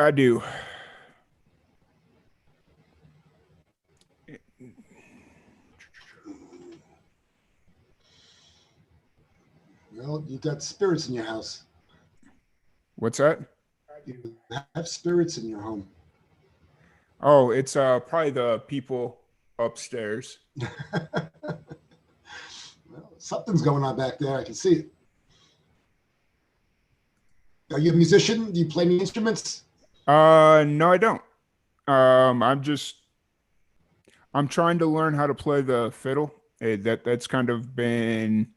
I do. Well, you got spirits in your house. What's that? You have spirits in your home. Oh, it's probably the people upstairs. Well, something's going on back there. I can see it. Are you a musician? Do you play any instruments? No, I don't. I'm trying to learn how to play the fiddle. That's kind of been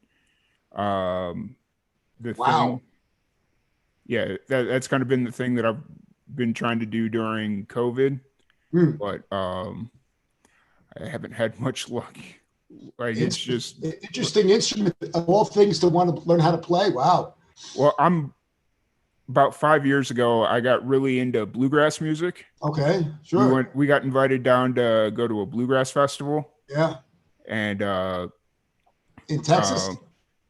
um the Wow. thing. Yeah, that's kind of been the thing that I've been trying to do during COVID, Hmm. but I haven't had much luck. Like it's just Interesting instrument of all things to want to learn how to play. Wow. well, I'm about 5 years ago, I got really into bluegrass music. Okay, sure. We got invited down to go to a bluegrass festival, Yeah. and In uh, Texas?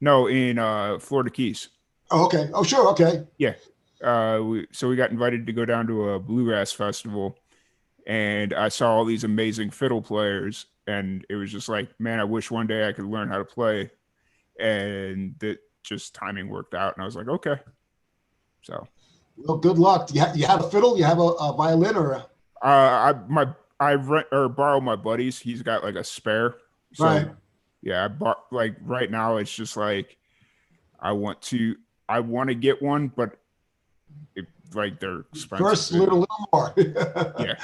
no, in Florida Keys. Oh, okay. Oh, sure. Okay. Yeah. So we got invited to go down to a bluegrass festival, and I saw all these amazing fiddle players, and it was just like, man, I wish one day I could learn how to play, and that just timing worked out, and I was like, okay. So Well, good luck. You have a fiddle? You have a violin or a, I rent or borrow my buddy's. He's got like a spare. right? So yeah, I bought like right now it's just like I want to I want to get one, but it, like they're First, expensive. learn a little more. Yeah.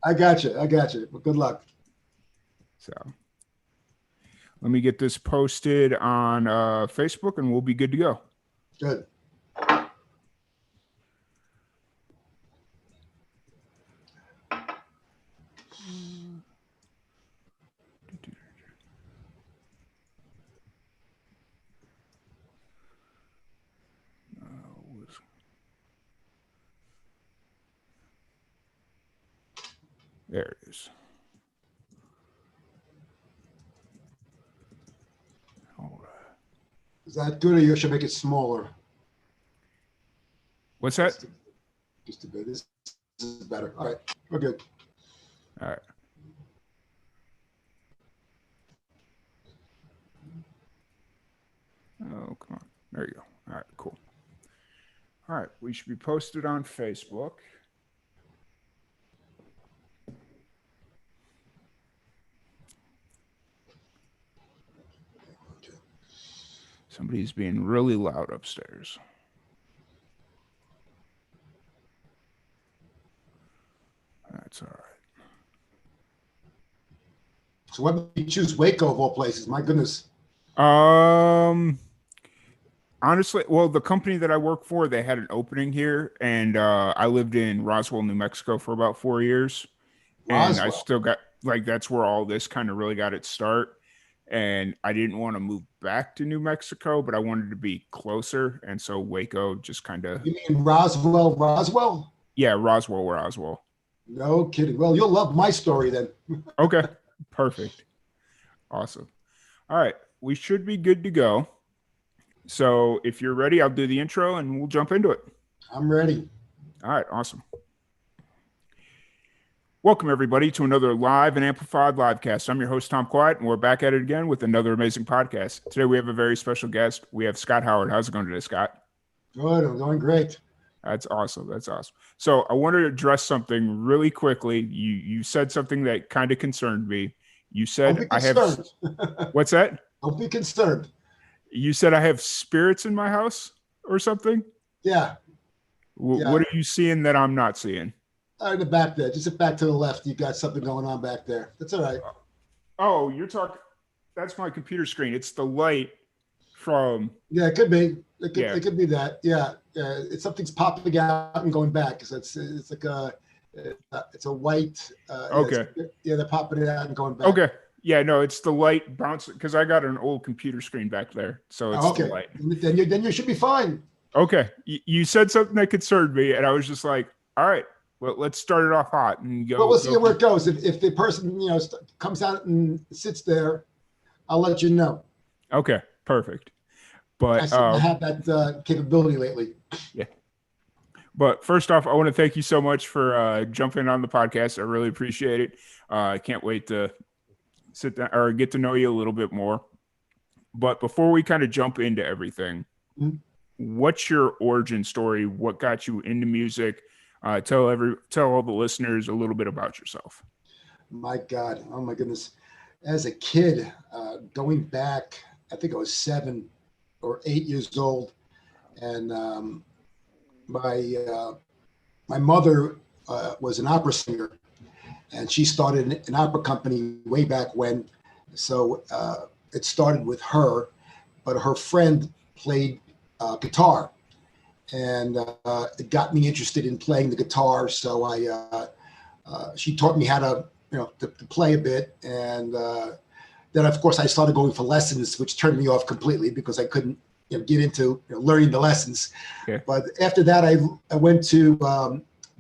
I got you. I got you. Well, good luck. So let me get this posted on Facebook and we'll be good to go. Good. There it is. All right. Is that good or you should make it smaller? What's that? Just a bit. This is better. All right. We're good. All right. Oh, come on. There you go. All right, cool. All right, we should be posted on Facebook. Somebody's being really loud upstairs. That's all right. So what made you choose Waco of all places? My goodness. Honestly, well, the company that I work for, they had an opening here, and I lived in Roswell, New Mexico for about 4 years, and I Roswell. still got like that's where all this kind of really got its start. And I didn't want to move back to New Mexico, but I wanted to be closer, and so Waco just kind of You mean Roswell, Roswell? yeah, Roswell, Roswell. No kidding. Well, you'll love my story then. Okay, perfect, awesome. All right, we should be good to go. So if you're ready, I'll do the intro and we'll jump into it. I'm ready. All right, awesome. Welcome, everybody, to another live and amplified livecast. I'm your host, Tom Quiet, and we're back at it again with another amazing podcast. Today, we have a very special guest. We have Scott Howard. How's it going today, Scott? Good. I'm going great. That's awesome. That's awesome. So I wanted to address something really quickly. You said something that kind of concerned me. You Don't said be I have, concerned. what's that? Don't be concerned. You said I have spirits in my house or something? Yeah. Yeah. What are you seeing that I'm not seeing? In the back there, just back to the left. You got something going on back there. That's all right. Oh, you're talking. That's my computer screen. It's the light from. Yeah, it could be. Yeah. It could be that. Yeah. It's something's popping out and going back. Because it's like it's a white. Okay. Yeah, they're popping it out and going back. Okay. Yeah, no, it's the light bouncing because I got an old computer screen back there, so it's okay. the light. Then you should be fine. Okay, you said something that concerned me, and I was just like, all right, well, let's start it off hot and go. Well, we'll see where it goes. If the person comes out and sits there, I'll let you know. Okay, perfect. But I seem to have that capability lately. Yeah. But first off, I want to thank you so much for jumping on the podcast. I really appreciate it. I can't wait to sit down or get to know you a little bit more. But before we kind of jump into everything, Mhm. what's your origin story? What got you into music? Tell all the listeners a little bit about yourself. My God, oh my goodness. As a kid, going back, I think I was 7 or 8 years old, and my my mother was an opera singer, and she started an opera company way back when. So it started with her, but her friend played guitar, and it got me interested in playing the guitar. So she taught me how to, to play a bit, and then of course I started going for lessons, which turned me off completely because I couldn't, get into learning the lessons. Yeah. But after that, I went to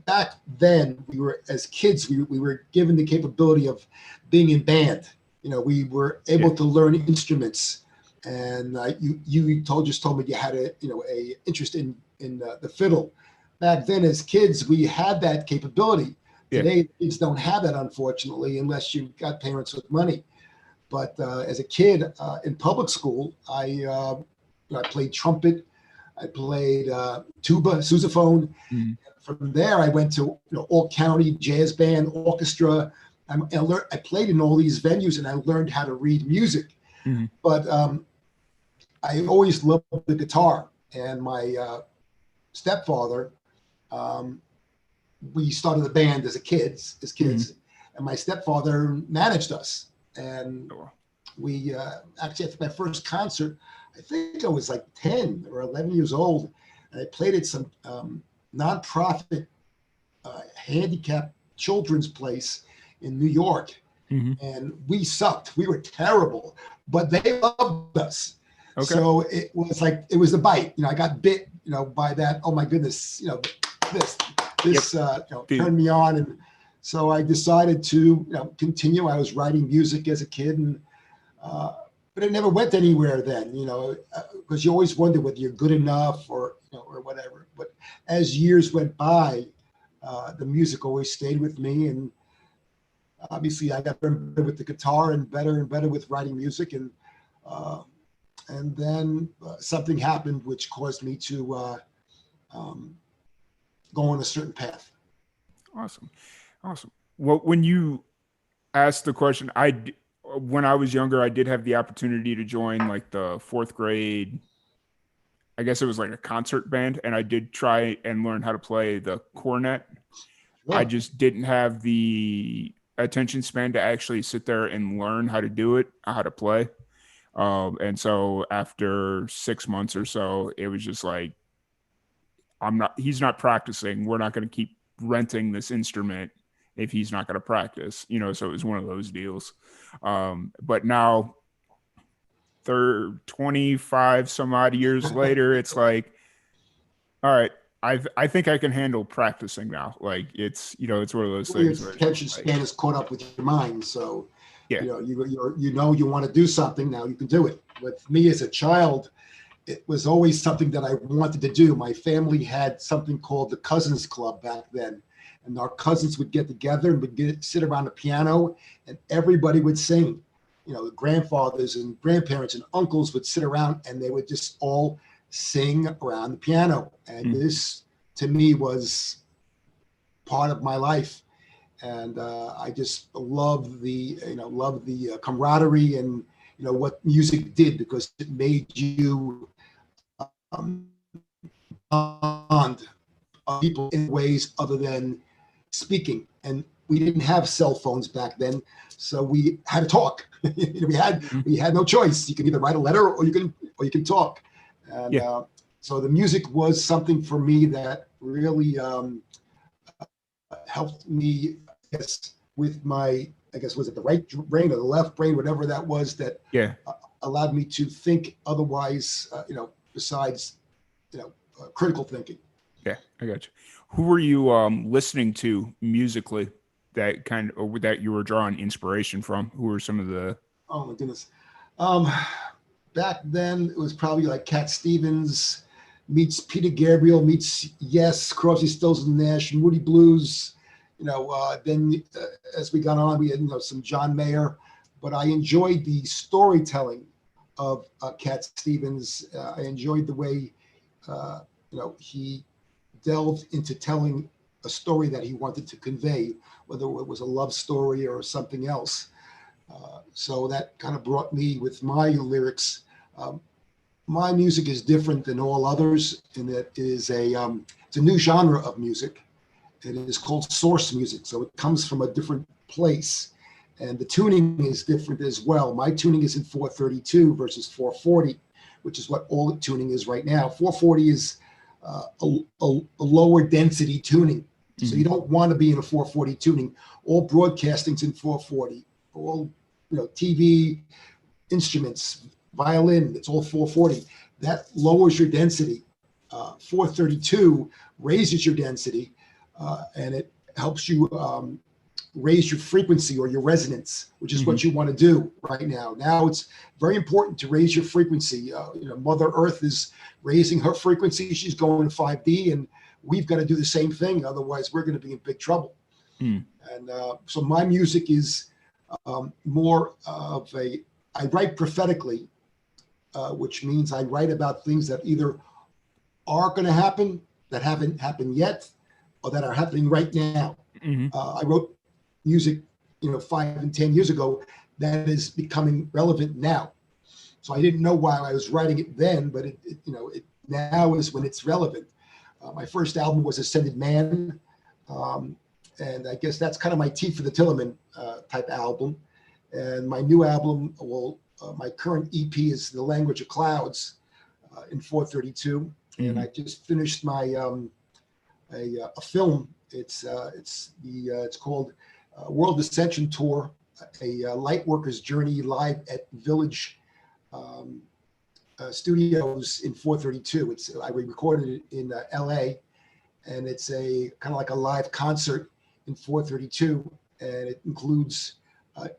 back then we were as kids we were given the capability of being in band. We were Yeah. able to learn instruments, and just told me you had a interest in the fiddle. Back then, as kids, we had that capability. Yeah. Today, kids don't have that, unfortunately, unless you've got parents with money. But as a kid in public school, I played trumpet, I played tuba, sousaphone. Mhm. From there, I went to all county jazz band, orchestra. I played in all these venues, and I learned how to read music. Mhm. But I always loved the guitar, and my stepfather, um, we started the band as Mhm. kids, and my stepfather managed us. And Oh, we actually, at my first concert, I think I was like 10 or 11 years old, and I played at some nonprofit handicapped children's place in New York, mhm. and we sucked. We were terrible, but they loved us. Okay. So it was like it was the bite. I got bit, by that. Oh my goodness, this Yep. The turned me on, and so I decided to continue. I was writing music as a kid, and but it never went anywhere then. Because you always wonder whether you're good enough or whatever. But as years went by, the music always stayed with me, and obviously I got better and better with the guitar and better with writing music, uh, and then something happened which caused me to um, go on a certain path. awesome. Awesome. Well, when you asked the question, when I was younger, I did have the opportunity to join like the fourth grade. I guess it was like a concert band, and I did try and learn how to play the cornet. I Sure. just didn't have the attention span to actually sit there and learn how to do it, how to play. And so after 6 months or so, it was just like, he's not practicing. We're not going to keep renting this instrument if he's not going to practice, so it was one of those deals. But now, 25 some odd years later, it's like, all right, I think I can handle practicing now. Like it's one of those Well, your things where it's just attention like, span is caught up with your mind, so yeah. you want to do something now. You can do it. With me as a child, it was always something that I wanted to do. My family had something called the Cousins Club back then, and our cousins would get together and sit around the piano, and everybody would sing. The grandfathers and grandparents and uncles would sit around, and they would just all sing around the piano. And Mm, this, to me, was part of my life, and I just love the camaraderie and what music did because it made you um, bond people in ways other than speaking. And we didn't have cell phones back then, so we had to talk. mm, We had no choice. You can either write a letter or you can talk. And yeah. so the music was something for me that really helped me, I guess, with my, I guess, was it the right brain or the left brain, whatever that was, that Yeah. allowed me to think otherwise, besides, critical thinking. Yeah. I got you. Who were you listening to musically or that you were drawing inspiration from? Who were some of the Oh my goodness. Um, Back then it was probably like Cat Stevens, meets Peter Gabriel, meets Yes, Crosby, Stills and Nash, Moody Blues. Then as we got on, we had some John Mayer, but I enjoyed the storytelling of Cat Stevens. I enjoyed the way he delved into telling a story that he wanted to convey, whether it was a love story or something else. So that kind of brought me with my lyrics. My music is different than all others in that it is it's a new genre of music. It is called source music, so it comes from a different place, and the tuning is different as well. My tuning is in 432 versus 440, which is what all the tuning is right now. 440 is a lower density tuning, so you don't want to be in a 440 tuning. All broadcasting's in 440. All TV, instruments, violin, it's all 440. That lowers your density. 432 raises your density, and it helps you raise your frequency or your resonance, which is what you want to do right now. Now it's very important to raise your frequency. Mother Earth is raising her frequency. She's going to 5D, and we've got to do the same thing. Otherwise, we're going to be in big trouble. And so my music is more of I write prophetically, which means I write about things that either are going to happen, that haven't happened yet, or that are happening right now. I wrote music, 5 and 10 years ago that is becoming relevant now. So I didn't know why I was writing it then, but it now is when it's relevant. My first album was Ascended Man, and I guess that's kind of my Tea for the Tillerman type album. And my new album, my current EP is The Language of Clouds in 432, and I just finished my a film. It's called World Ascension Tour, a light worker's journey live at Village Studios in 432. I recorded it in LA, and it's a kind of like a live concert in 432, and it includes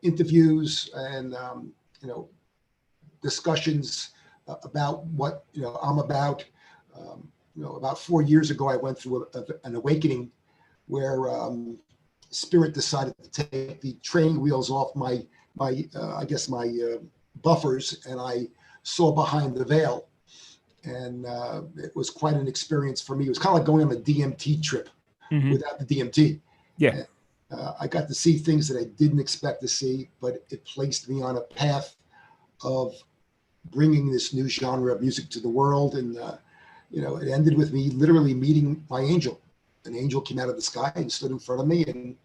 interviews and discussions about what I'm about. About 4 years ago, I went through an awakening where Spirit decided to take the training wheels off my buffers, and I saw behind the veil, and it was quite an experience for me. It was kind of like going on a DMT trip without the DMT. Yeah. And, I got to see things that I didn't expect to see, but it placed me on a path of bringing this new genre of music to the world. And, it ended with me literally meeting my angel. An angel came out of the sky and stood in front of me, and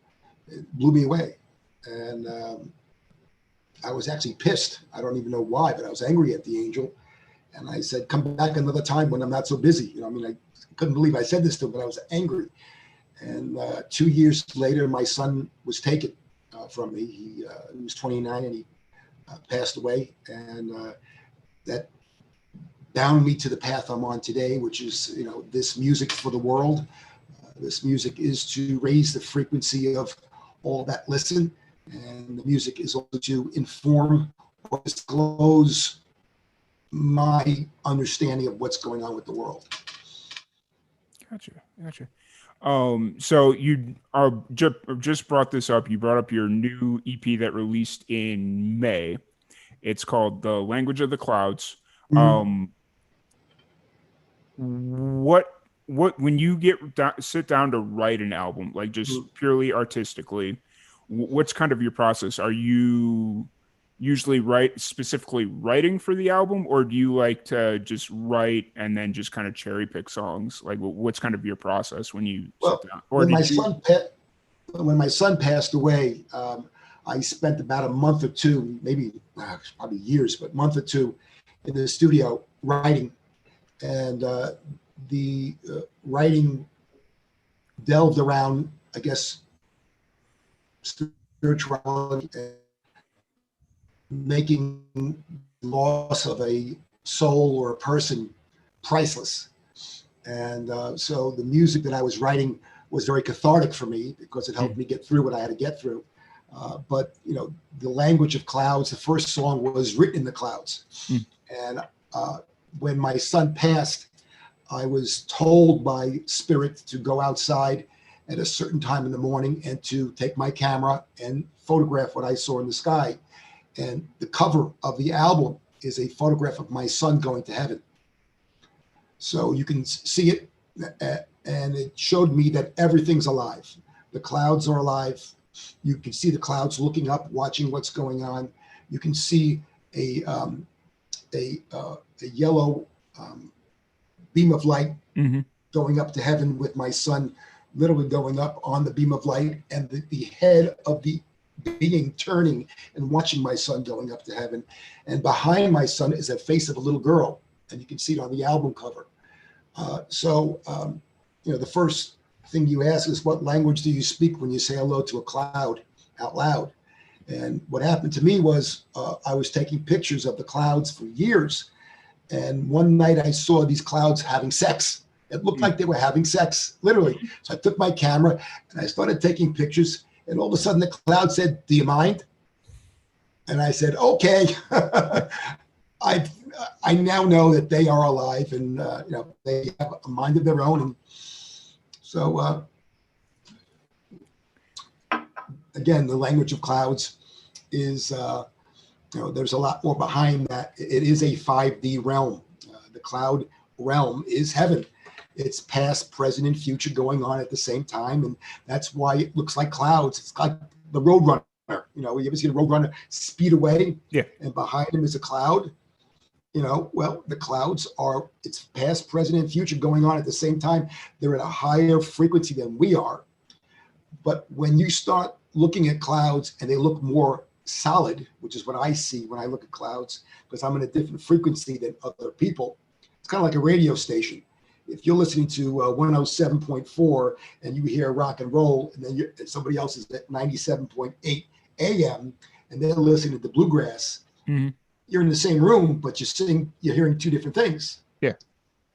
it blew me away. And I was actually pissed. I don't even know why, but I was angry at the angel. And I said, come back another time when I'm not so busy. I couldn't believe I said this to him, but I was angry. And 2 years later, my son was taken from me. He was 29 and he passed away. And that bound me to the path I'm on today, which is, this music for the world. This music is to raise the frequency of all that listen. And the music is also to inform or disclose my understanding of what's going on with the world. Gotcha. So you just brought this up. You brought up your new EP that released in May. It's called The Language of the Clouds. What when you sit down to write an album, like just purely artistically, what's kind of your process? Are you usually specifically writing for the album, or do you like to just write and then just kind of cherry pick songs? Like, what's kind of your process when you sit down? Or when my son passed away, I spent about a month or two, maybe probably years, but month or two in the studio writing, and the writing delved around, I guess, spirituality and making loss of a soul or a person priceless. And so the music that I was writing was very cathartic for me because it helped me get through what I had to get through. But The Language of Clouds, the first song was written in the clouds. And when my son passed, I was told by spirit to go outside at a certain time in the morning and to take my camera and photograph what I saw in the sky. And the cover of the album is a photograph of my son going to heaven. So you can see it, and it showed me that everything's alive. The clouds are alive. You can see the clouds looking up, watching what's going on. You can see a a yellow beam of light Mm-hmm. going up to heaven with my son literally going up on the beam of light, and the head of the being turning and watching my son going up to heaven. And behind my son is a face of a little girl, and you can see it on the album cover. The first thing you ask is, what language do you speak when you say hello to a cloud out loud? And what happened to me was I was taking pictures of the clouds for years. And one night I saw these clouds having sex. It looked like they were having sex, literally. So I took my camera and I started taking pictures. And all of a sudden the cloud said, "Do you mind?" And I said, "Okay." I I now know that they are alive, and they have a mind of their own. And so again, the language of clouds is there's a lot more behind that. It is a 5D realm. The cloud realm is heaven. It's past, present, and future going on at the same time, and that's why it looks like clouds. It's like the Roadrunner. You ever see the Roadrunner speed away? Yeah. And behind him is a cloud. Well, the clouds are, it's past, present, and future going on at the same time. They're at a higher frequency than we are. But when you start looking at clouds and they look more solid, which is what I see when I look at clouds, because I'm in a different frequency than other people. It's kind of like a radio station. If you're listening to 107.4 and you hear rock and roll, and then somebody else is at 97.8 AM and they're listening to bluegrass, Mm-hmm. you're in the same room, but you're hearing two different things. Yeah.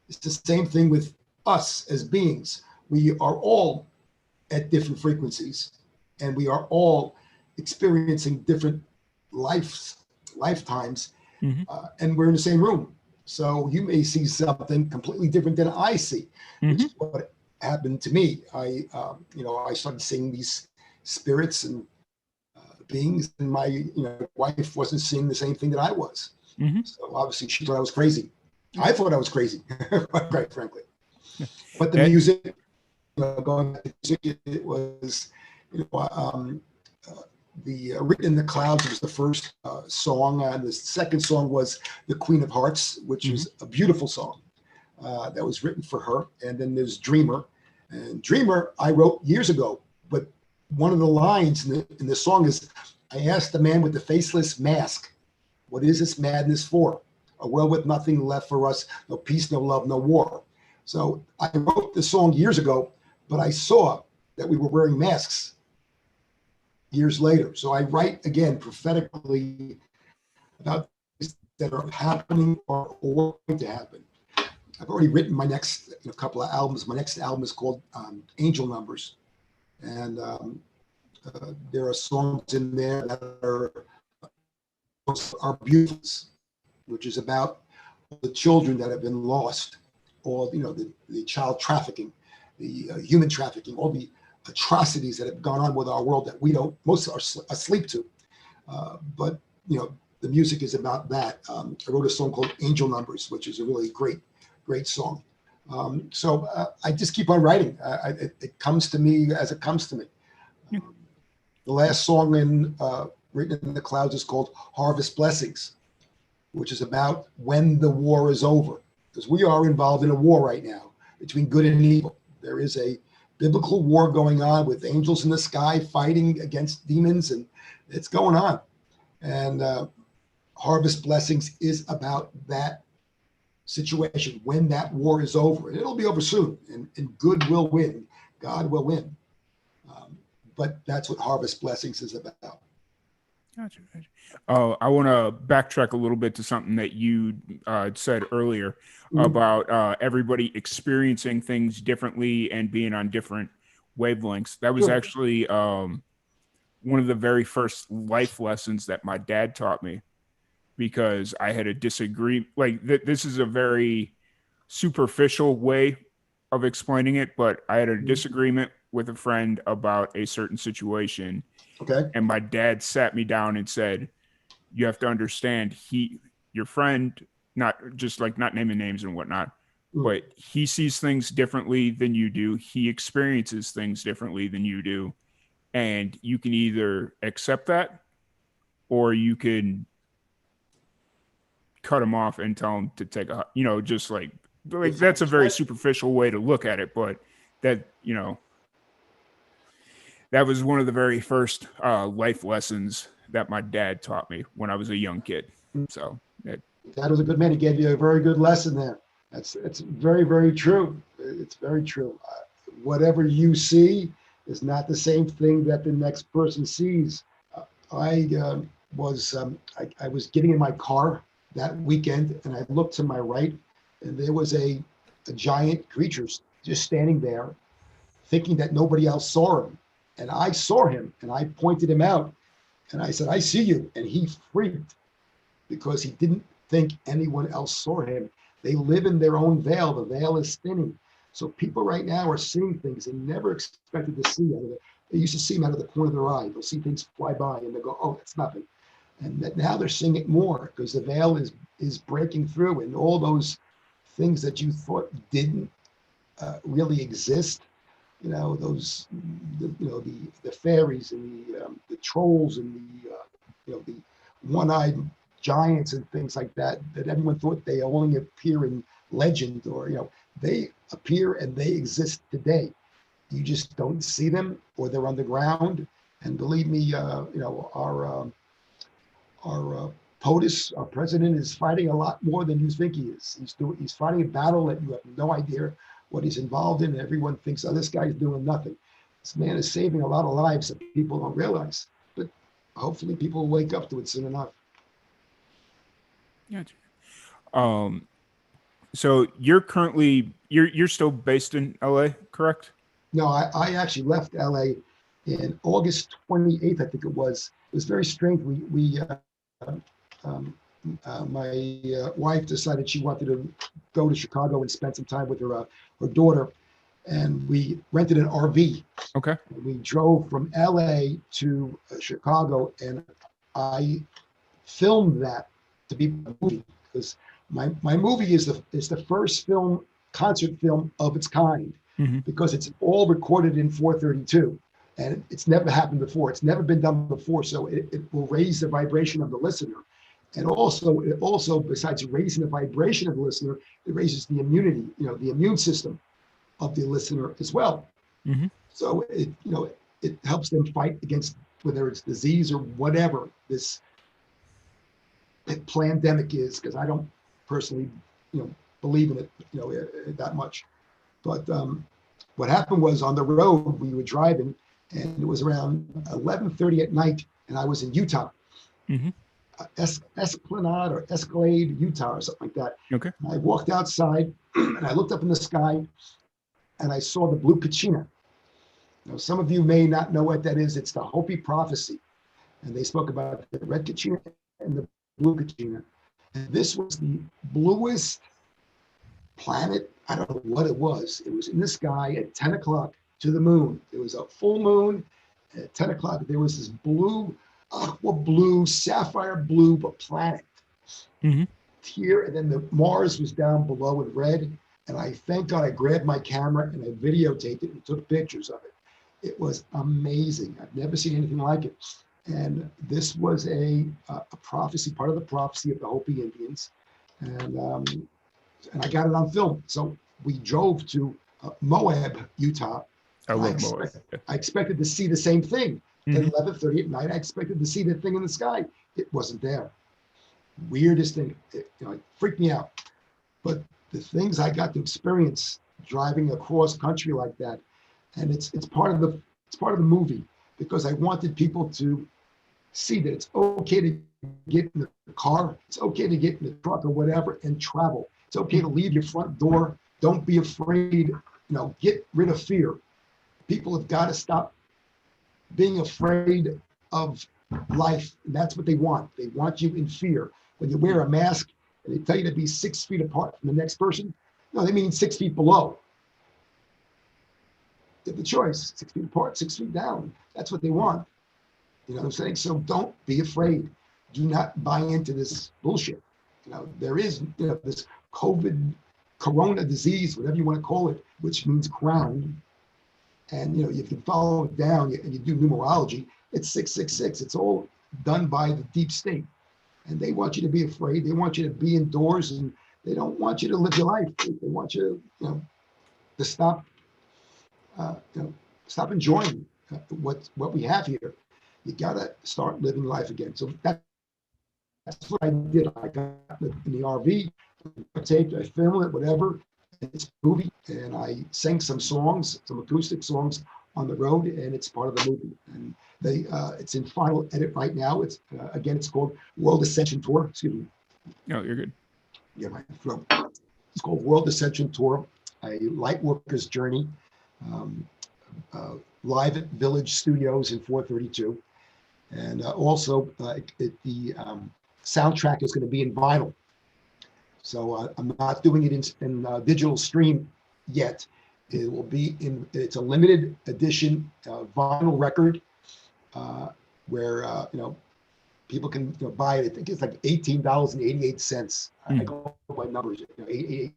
It's the same thing with us as beings. We are all at different frequencies, and we are all experiencing different lifetimes, Mm-hmm. and we're in the same room. So you may see something completely different than I see, which Mm-hmm. is what happened to me. I started seeing these spirits and beings, and my wife wasn't seeing the same thing that I was. Mm-hmm. So obviously she thought I was crazy. I thought I was crazy, quite frankly. Yeah. But the music, going back to music, it was, the Written in the Clouds was the first song, and the second song was The Queen of Hearts, which is a beautiful song that was written for her. And then there's Dreamer, and Dreamer I wrote years ago, but one of the lines in the song is, "I asked the man with the faceless mask, what is this madness for? A world with nothing left for us, no peace, no love, no war." So I wrote the song years ago, but I saw that we were wearing masks years later. So I write again prophetically about things that are happening or going to happen. I've already written my next couple of albums. My next album is called Angel Numbers. And there are songs in there that are beautiful, which is about the children that have been lost, all the child trafficking, the human trafficking, all the atrocities that have gone on with our world that we don't, most are asleep to. But the music is about that. I wrote a song called Angel Numbers, which is a really great song. So I just keep on writing. It comes to me as it comes to me. The last song Written in the Clouds is called Harvest Blessings, which is about when the war is over. Because we are involved in a war right now between good and evil. There is a biblical war going on with angels in the sky fighting against demons, and it's going on. And Harvest Blessings is about that situation when that war is over. And it'll be over soon, and good will win. God will win. But that's what Harvest Blessings is about. Gotcha. I want to backtrack a little bit to something that you said earlier about everybody experiencing things differently and being on different wavelengths. That was Sure. actually one of the very first life lessons that my dad taught me, because I had a disagree. Like this is a very superficial way of explaining it, but I had a disagreement with a friend about a certain situation, Okay. and my dad sat me down and said, "You have to understand, your friend, not just like not naming names and whatnot, Mm. but he sees things differently than you do. He experiences things differently than you do, and you can either accept that or you can cut him off and tell him to take a, just like that's a very superficial way to look at it, but that, that was one of the very first life lessons that my dad taught me when I was a young kid. So Dad was a good man. He gave you a very good lesson there. It's very, very true. It's very true. Whatever you see is not the same thing that the next person sees. I I was getting in my car that weekend, and I looked to my right, and there was a giant creature just standing there, thinking that nobody else saw him. And I saw him, and I pointed him out, and I said, "I see you," and he freaked because he didn't think anyone else saw him. They live in their own veil. The veil is thinning. So people right now are seeing things they never expected to see out of it. They used to see them out of the corner of their eye. They'll see things fly by and they go, "Oh, it's nothing." And that now they're seeing it more because the veil is breaking through, and all those things that you thought didn't really exist. Those, the fairies and the trolls and the one-eyed giants and things like that everyone thought they only appear in legend, or they appear and they exist today. You just don't see them, or they're underground. And believe me, our POTUS, our president, is fighting a lot more than you think he is. He's fighting a battle that you have no idea what he's involved in. Everyone thinks, "Oh, this guy's doing nothing." This man is saving a lot of lives that people don't realize. But hopefully people will wake up to it soon enough. yeah. Um, so you're still based in LA, correct? No, I actually left LA in August 28th, I think it was. It was very strange. Um, my wife decided she wanted to go to Chicago and spend some time with her daughter, and we rented an RV. Okay. We drove from LA to Chicago, and I filmed that to be a movie, because my movie is the first concert film of its kind, Mm-hmm. because it's all recorded in 432, and it's never happened before. It's never been done before, so it will raise the vibration of the listener. And also besides raising the vibration of the listener, it raises the immunity, the immune system of the listener as well. Mm-hmm. So it helps them fight against, whether it's disease or whatever this pandemic is, because I don't personally believe in it that much. But what happened was, on the road we were driving, and it was around 11:30 at night, and I was in Utah. Mm-hmm. Esplanade or Escalade, Utah, or something like that. Okay. And I walked outside and I looked up in the sky, and I saw the blue kachina. Some of you may not know what that is. It's the Hopi prophecy, and they spoke about the red kachina and the blue kachina. And this was the bluest planet. I don't know what it was. It was in the sky at 10 o'clock to the moon. It was a full moon. At 10 o'clock, there was this blue, aqua blue, sapphire blue, but planet Mm-hmm. here. And then the Mars was down below in red. And I, thank God, I grabbed my camera and I videotaped it and took pictures of it. It was amazing. I've never seen anything like it. And this was a prophecy, part of the prophecy of the Hopi Indians. And I got it on film. So we drove to Moab, Utah. I love Moab. I expected to see the same thing. Mm-hmm. At 11:30 at night, I expected to see the thing in the sky. It wasn't there. Weirdest thing. It freaked me out. But the things I got to experience driving across country like that, and it's part of the movie, because I wanted people to see that it's okay to get in the car, it's okay to get in the truck or whatever and travel. It's okay to leave your front door. Don't be afraid. Get rid of fear. People have got to stop being afraid of life. And that's what they want. They want you in fear. When you wear a mask and they tell you to be 6 feet apart from the next person, No, they mean 6 feet below. They have the choice: 6 feet apart, 6 feet down. That's what they want. You know what I'm saying? So don't be afraid. Do not buy into this bullshit. There is, this COVID, corona disease, whatever you want to call it, which means crown. And, you can follow it down and you do numerology. It's 666. It's all done by the deep state. And they want you to be afraid. They want you to be indoors, and they don't want you to live your life. They want you, to stop, stop enjoying what we have here. You gotta start living life again. So that's what I did. I got in the RV, I taped, I filmed it, whatever. It's a movie, and I sang some songs, some acoustic songs on the road, and it's part of the movie. And it's in final edit right now. It's again, it's called World Ascension Tour. Excuse me. No, you're good. Yeah, my throat. It's called World Ascension Tour, a light worker's journey, um, live at Village Studios in 432. And also, the soundtrack is going to be in vinyl. So I'm not doing it in digital stream yet. It will be it's a limited edition vinyl record where, people can buy it. I think it's like $18.88. I go by numbers, 88.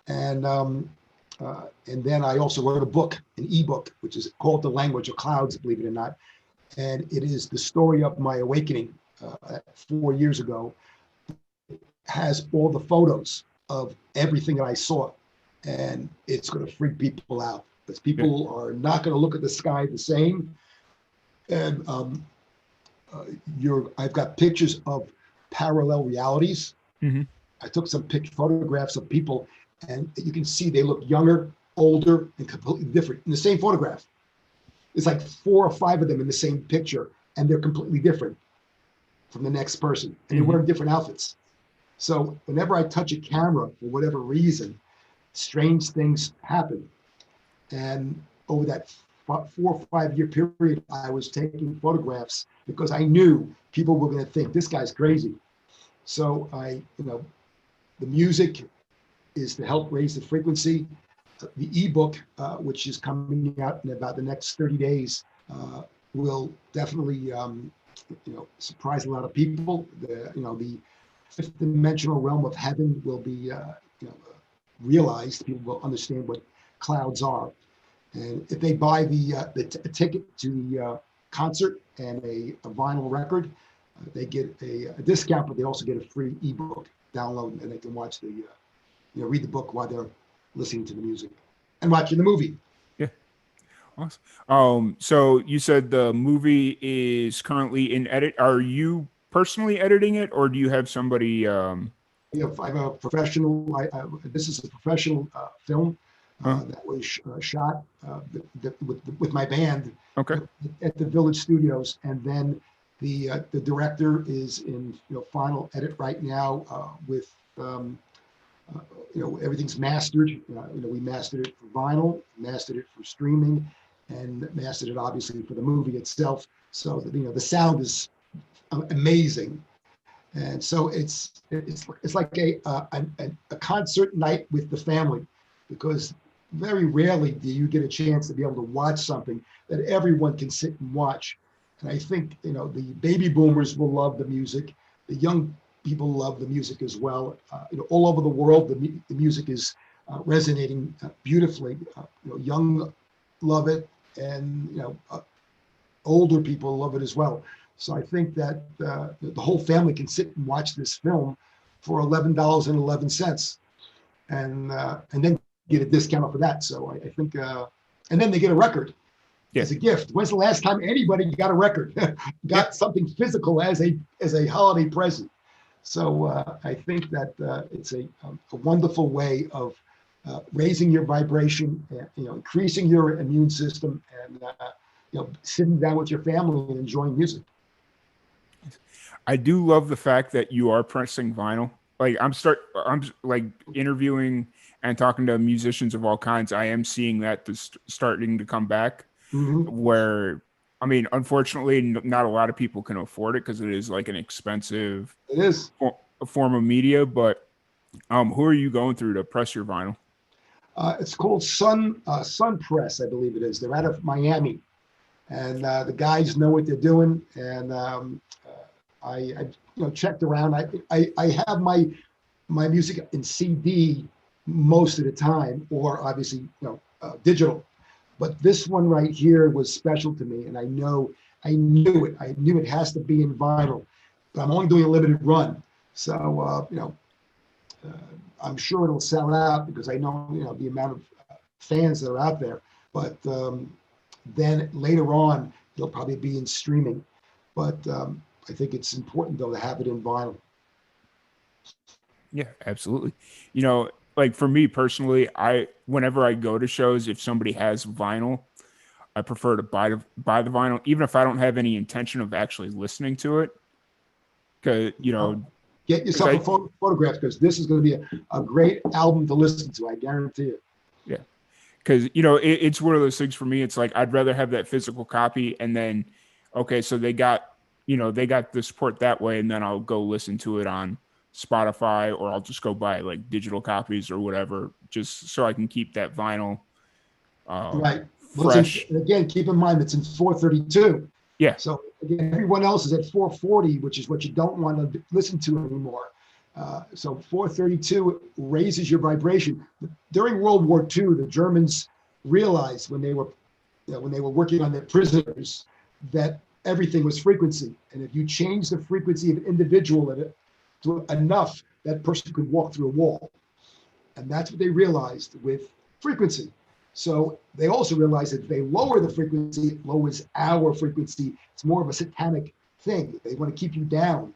And then I also wrote a book, an ebook, which is called The Language of Clouds, believe it or not. And it is the story of my awakening 4 years ago. It has all the photos of everything that I saw, and it's going to freak people out because people are not going to look at the sky the same. And I've got pictures of parallel realities. Mm-hmm. I took some photographs of people, and you can see they look younger, older, and completely different in the same photograph. It's like 4 or 5 of them in the same picture, and they're completely different from the next person, and they wear different outfits. So whenever I touch a camera, for whatever reason, strange things happen. And over that 4 or 5 year period, I was taking photographs because I knew people were going to think this guy's crazy. So the music is to help raise the frequency. The ebook, which is coming out in about the next 30 days, will definitely, surprise a lot of people. The fifth dimensional realm of heaven will be, realized. People will understand what clouds are. And if they buy the ticket to the concert and a vinyl record, they get a discount, but they also get a free ebook download, and they can watch read the book while they're listening to the music and watching the movie. Yeah. Awesome. So you said the movie is currently in edit. Are you personally editing it, or do you have somebody? I'm a professional. This is a professional film that was shot with my band at the Village Studios, and then the director is in final edit right now with. Everything's mastered. We mastered it for vinyl, mastered it for streaming, and mastered it obviously for the movie itself. So the sound is amazing, and so it's like a concert night with the family, because very rarely do you get a chance to be able to watch something that everyone can sit and watch. And I think the baby boomers will love the music. The young people love the music as well. All over the world, the music is resonating beautifully. Young love it, and older people love it as well. So I think that the whole family can sit and watch this film for $11.11, and then get a discount for that. So I think, and then they get a record as a gift. When's the last time anybody got a record, got something physical as a holiday present? So I think that it's a wonderful way of raising your vibration, increasing your immune system, and sitting down with your family and enjoying music. I do love the fact that you are pressing vinyl. Like I'm like interviewing and talking to musicians of all kinds. I am seeing that starting to come back. Where, I mean, unfortunately, not a lot of people can afford it because it is like an expensive It is form of media. But Who are you going through to press your vinyl? It's called Sun Press, I believe it is. They're out of Miami, and the guys know what they're doing. And I checked around. I have my music in CD most of the time, or obviously digital. But this one right here was special to me, and I knew it. I knew it has to be in vinyl. But I'm only doing a limited run, so uh, I'm sure it'll sell out because I know the amount of fans that are out there. But then later on, it'll probably be in streaming. But I think it's important though to have it in vinyl. Yeah, absolutely. You know, like for me personally, I whenever I go to shows, if somebody has vinyl, I prefer to buy the vinyl, even if I don't have any intention of actually listening to it. Cause you Well, know, get because yourself a photograph because this is going to be a great album to listen to. I guarantee it. yeah, because it's one of those things for me. It's like I'd rather have that physical copy, and then okay, so they got the support that way, and then I'll go listen to it on Spotify, or I'll just go buy like digital copies or whatever, just so I can keep that vinyl Right. Well, fresh. again, keep in mind it's in 432. Yeah, So again, everyone else is at 440, which is what you don't want to listen to anymore. So 432 raises your vibration. During World War II, the Germans realized when they were working on their prisoners that everything was frequency, and if you change the frequency of an individual to enough, that person could walk through a wall. And that's what they realized with frequency. So they also realized that if they lower the frequency, it lowers our frequency. It's more of a satanic thing. They want to keep you down,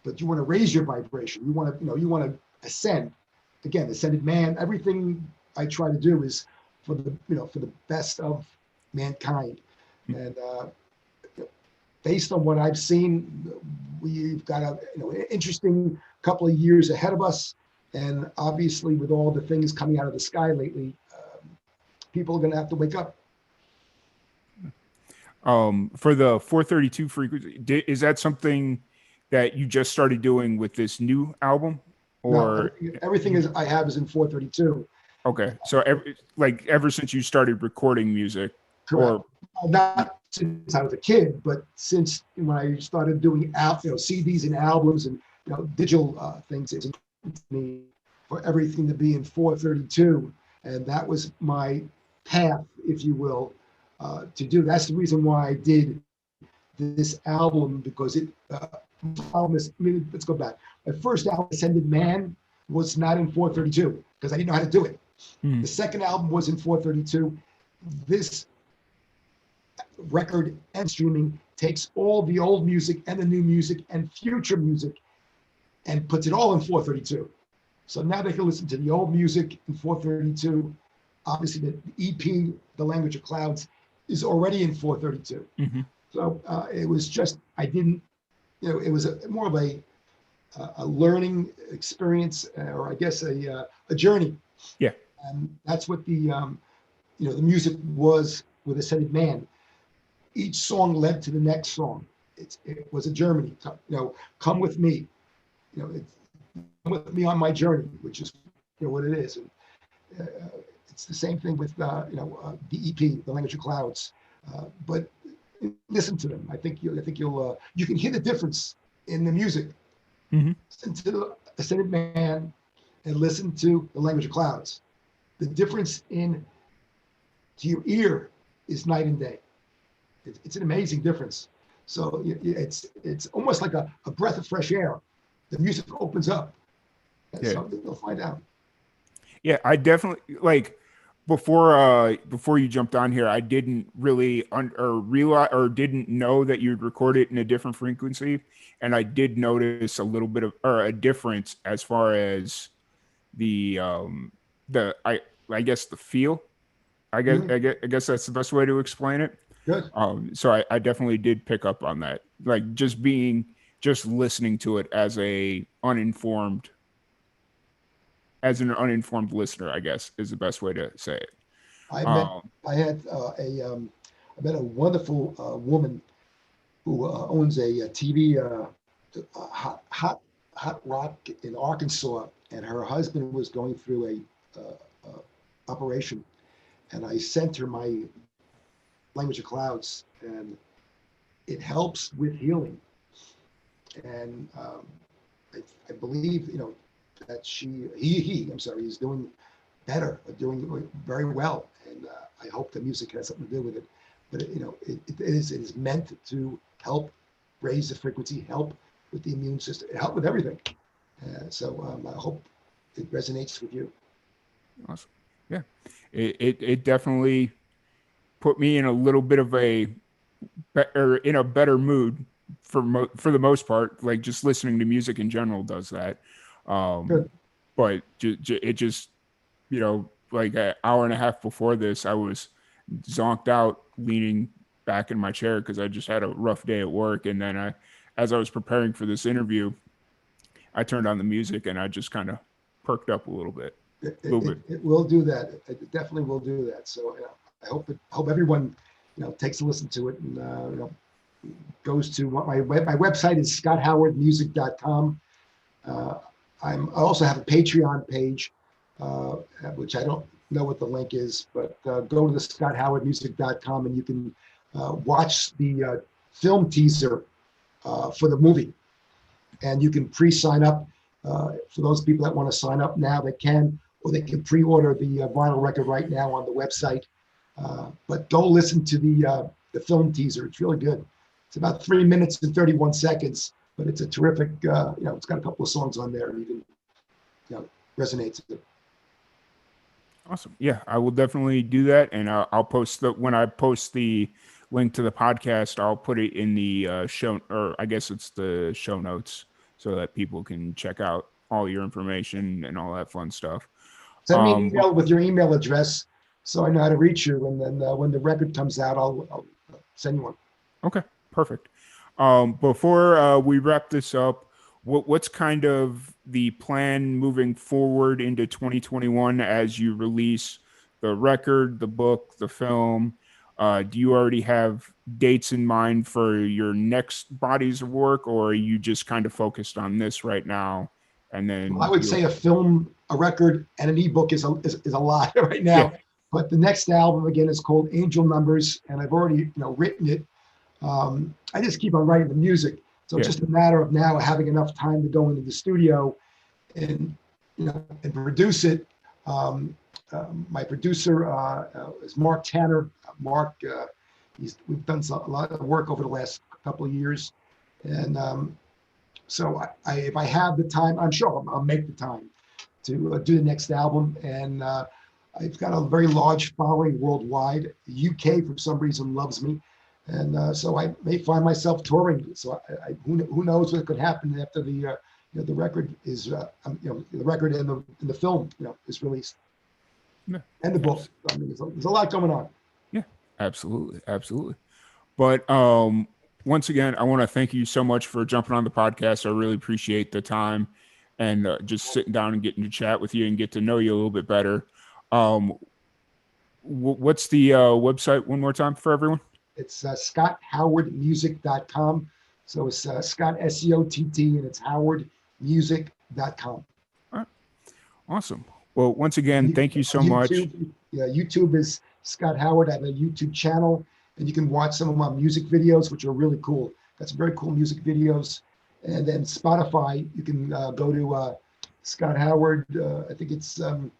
but you want to raise your vibration. You want to ascend. Again, ascended man. Everything I try to do is for the best of mankind. And based on what I've seen, we've got an interesting couple of years ahead of us. And obviously, with all the things coming out of the sky lately, people are going to have to wake up. For the 432 frequency, is that something that you just started doing with this new album, No, or everything is I have is in 432. okay, so ever since you started recording music, Correct. or Well, not since I was a kid, but since when I started doing CDs and albums and digital things, it's important to me for everything to be in 432, and that was my path, if you will, to do. That's the reason why I did this album because album is. I mean, let's go back. My first album, Ascended Man, was not in 432 because I didn't know how to do it. The second album was in 432. This record and streaming takes all the old music and the new music and future music and puts it all in 432. So now they can listen to the old music in 432. Obviously, the EP, The Language of Clouds, is already in 432. mm-hmm. So it was just, I didn't, it was more of a learning experience, or I guess a journey. Yeah, And that's what the music was with Ascended Man. Each song led to the next song. It was a journey. Come with me. Come with me on my journey, which is what it is. And, it's the same thing with the EP, The Language of Clouds. But listen to them. I think you'll you can hear the difference in the music. mm-hmm. Listen to Ascended Man and listen to The Language of Clouds. The difference to your ear is night and day. It's an amazing difference. So it's almost like a breath of fresh air. The music opens up. Yeah. So you'll find out. Yeah, I definitely like before you jumped on here, I didn't really or realize or didn't know that you'd record it in a different frequency, and I did notice a little bit of or a difference as far as the I guess the feel. Mhm. I guess that's the best way to explain it. Good. So I definitely did pick up on that. Like just listening to it as an uninformed listener, I guess is the best way to say it. I met Um, I had I met a wonderful woman who owns a TV hot rock in Arkansas, and her husband was going through a operation, and I sent her my language of clouds, and it helps with healing. And I believe, that I'm sorry, he's doing better, doing very well, and I hope the music has something to do with it. But it is meant to help raise the frequency, help with the immune system, help with everything. So I hope it resonates with you. Awesome. Yeah. It definitely put me in a little bit of a or in a better mood for the most part. Like just listening to music in general does that. Um, Good. but it just, like an hour and a half before this, I was zonked out, leaning back in my chair because I just had a rough day at work. And then as I was preparing for this interview, I turned on the music and I just kind of perked up a little bit, It, a little it, bit. it will do that. It definitely will do that. So I hope everyone takes a listen to it, and goes to my website is scotthowardmusic.com. Uh, I also have a Patreon page, uh, which I don't know what the link is, but go to the scotthowardmusic.com and you can watch the film teaser for the movie, and you can pre-sign up. For those people that want to sign up now, they can, or they can pre-order the vinyl record right now on the website. But go listen to the film teaser. It's really good. It's about 3 minutes and 31 seconds, but it's a terrific. It's got a couple of songs on there, and you can, resonates with it. Awesome. Yeah, I will definitely do that, and I'll post when I post the link to the podcast. I'll put it in the show, or I guess it's the show notes, so that people can check out all your information and all that fun stuff. Send me an But email with your email address so I know how to reach you, and then when the record comes out, I'll send you one. okay, perfect. Before we wrap this up, what's kind of the plan moving forward into 2021 as you release the record, the book, the film? Do you already have dates in mind for your next bodies of work, or are you just kind of focused on this right now? And Well, I then would you'll, say a film, a record, and an ebook is a lot right yeah, now. But the next album again is called Angel Numbers, and I've already written it. I just keep on writing the music, so it's yeah, just a matter of now having enough time to go into the studio and and produce it. My producer is Mark Tanner. Mark, we've done a lot of work over the last couple of years, and so if I have the time, I'm sure I'll make the time to do the next album. And I've got a very large following worldwide. The UK, for some reason, loves me, and so I may find myself touring. So who knows what could happen after the record is the record and the film is released, yeah, and the book. abs- I mean, there's a lot going on. yeah, absolutely, absolutely. But once again, I want to thank you so much for jumping on the podcast. I really appreciate the time and just sitting down and getting to chat with you and get to know you a little bit better. Um, what's the website one more time for everyone? It's scotthowardmusic.com. So it's Scott SCOTT, and it's howardmusic.com. All right, awesome. Well, once again, You, thank you so much. YouTube, yeah, YouTube is Scott Howard. I have a YouTube channel, and you can watch some of my music videos, which are really cool. Got some very cool music videos. And then Spotify, you can go to Scott Howard. I think it's oh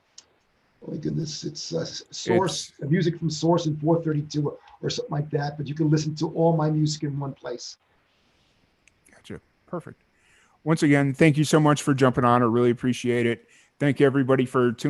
my goodness, it's Source, It's music from Source in 432 or something like that. But you can listen to all my music in one place. gotcha. Perfect. Once again, thank you so much for jumping on. I really appreciate it. Thank you everybody for tuning